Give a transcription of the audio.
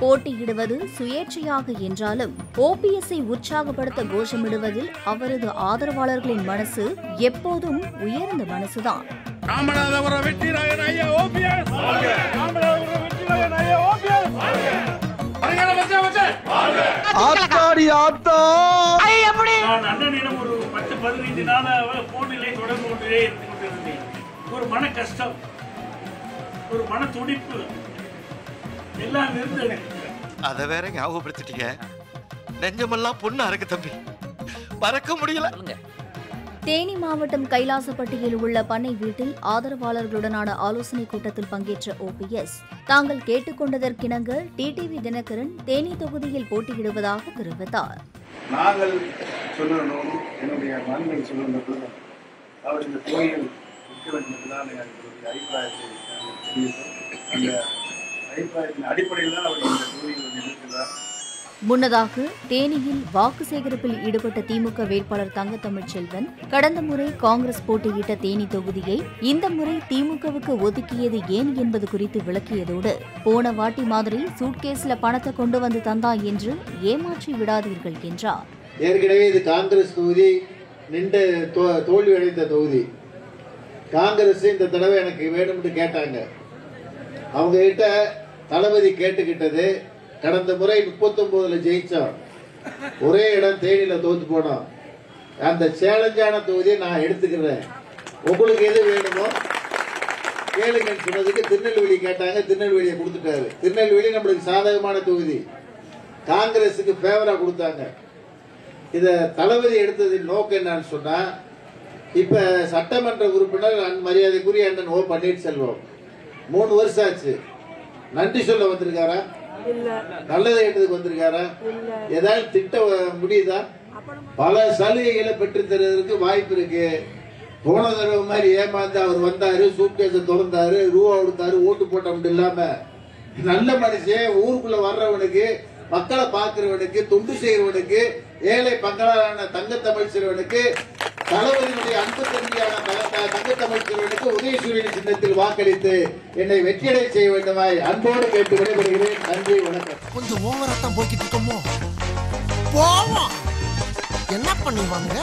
போட்டியிடுவது சுயேட்சையாக என்றாலும் ஓபிஎஸ்ஐ உற்சாகப்படுத்த கோஷமிடுவதில் அவரது ஆதரவாளர்களின் மனசு எப்போதும் உயர்ந்த மனசுதான். அண்ணனிடம் ஒரு 10-15 நாள் போனிலே தொடர்பு கொண்டே இருந்து கொண்டிருந்தேன். ஒரு மன கஷ்டம், ஒரு மன துடிப்பு எல்லாம் இருந்தது. அத வேற ஞாபகப்படுத்திட்டீங்க. நெஞ்சமெல்லாம் பொண்ணா இருக்கு தம்பி, மறக்க முடியல. தேனி மாவட்டம் கைலாசப்பட்டியில் உள்ள பண்ணை வீட்டில் ஆதரவாளர்களுடனான ஆலோசனை கூட்டத்தில் பங்கேற்ற ஓபிஎஸ் தாங்கள் கேட்டுக்கொண்டதற்கிணங்க டிடிவி தினகரன் தேனி தொகுதியில் போட்டியிடுவதாக தெரிவித்தார். நாங்கள் சொல்லணும், என்னுடைய மகன்கள் சொல்லணும், அவர் இந்த கோயில் இருக்க வேண்டியதுதான் அபிப்பிராயத்தை தெரிவித்தோம். அந்த அபிப்பிராயத்தின் அடிப்படையில் தான் அவர் இந்த தொகுதியில் இருக்கிறார். முன்னதாக தேனியில் வாக்கு சேகரிப்பில் ஈடுபட்ட திமுக வேட்பாளர் தங்கத்தமிழ்ச்செல்வன் கடந்த முறை காங்கிரஸ் போட்டியிட்ட தேனி தொகுதியை இந்த முறை திமுகவுக்கு ஒதுக்கியது ஏன் என்பது குறித்து விளக்கியதோடு போன வாட்டி மாதிரி சூட்கேஸ்ல பணத்தை கொண்டு வந்து தந்தா என்று ஏமாற்றி விடாதீர்கள் என்றார். ஏற்கனவே இது காங்கிரஸ் தொகுதி, நின்று தோல்வி அடைந்த தொகுதி. காங்கிரஸ் இந்த தடவை எனக்கு வேணும்னு கேட்டாங்க. அவங்க கிட்ட தளபதி கேட்டுக்கிட்டது, கடந்த முறை 39ல் ஜெயிச்சோம், ஒரே இடம் தேனியில தோத்து போனோம், அந்த சேலஞ்சான தொகுதியை நான் எடுத்துக்கிறேன், உங்களுக்கு எது வேணுமோ கேளுங்கன்னு சொன்னதுக்கு திருநெல்வேலி கேட்டாங்க. திருநெல்வேலியை கொடுத்துட்டாரு. திருநெல்வேலி நம்மளுக்கு சாதகமான தொகுதி, காங்கிரஸுக்கு ஃபேவரா கொடுத்தாங்க. இத தளபதி எடுத்ததின் நோக்கம் என்னன்னு சொன்னா, இப்ப சட்டமன்ற உறுப்பினர் மரியாதைக்குரிய அண்ணன் ஓ பன்னீர்செல்வம் 3 வருஷம் ஆச்சு, நன்றி சொல்ல வந்திருக்காரா? நல்லதை எடுத்துக்கு வந்திருக்காரா? ஏதாவது திட்ட முடியுதா? பல சலுகைகளை பெற்று தருவதற்கு வாய்ப்பு இருக்கு. போன தடவை மாதிரி ஏமாந்து அவர் வந்தாரு, சூட்கேஸை திறந்தாரு, ரூபா கொடுத்தாரு, ஓட்டு போட்ட இல்லாம நல்ல மனுஷன், ஊருக்குள்ள வர்றவனுக்கு, மக்களை பார்க்கிறவனுக்கு, தொண்டு செய்யறவனுக்கு, ஏழை பங்களான தங்கத்தமிழ்ச்செல்வனுக்கு, தளபதியினுடைய அன்பு தம்பியான தங்கத்தமிழ்ச்செல்வனுக்கு உதயசூரியன் சின்னத்தில் வாக்களித்து என்னை வெற்றியடை செய்ய வேண்டுமாய் அன்போடு கேட்டு விடைபெறுகிறேன். நன்றி, வணக்கம். கொஞ்சம் ஓவரா தான் போய்கிட்டு இருக்கோமோ, போவோம், என்ன பண்ணுவாங்க.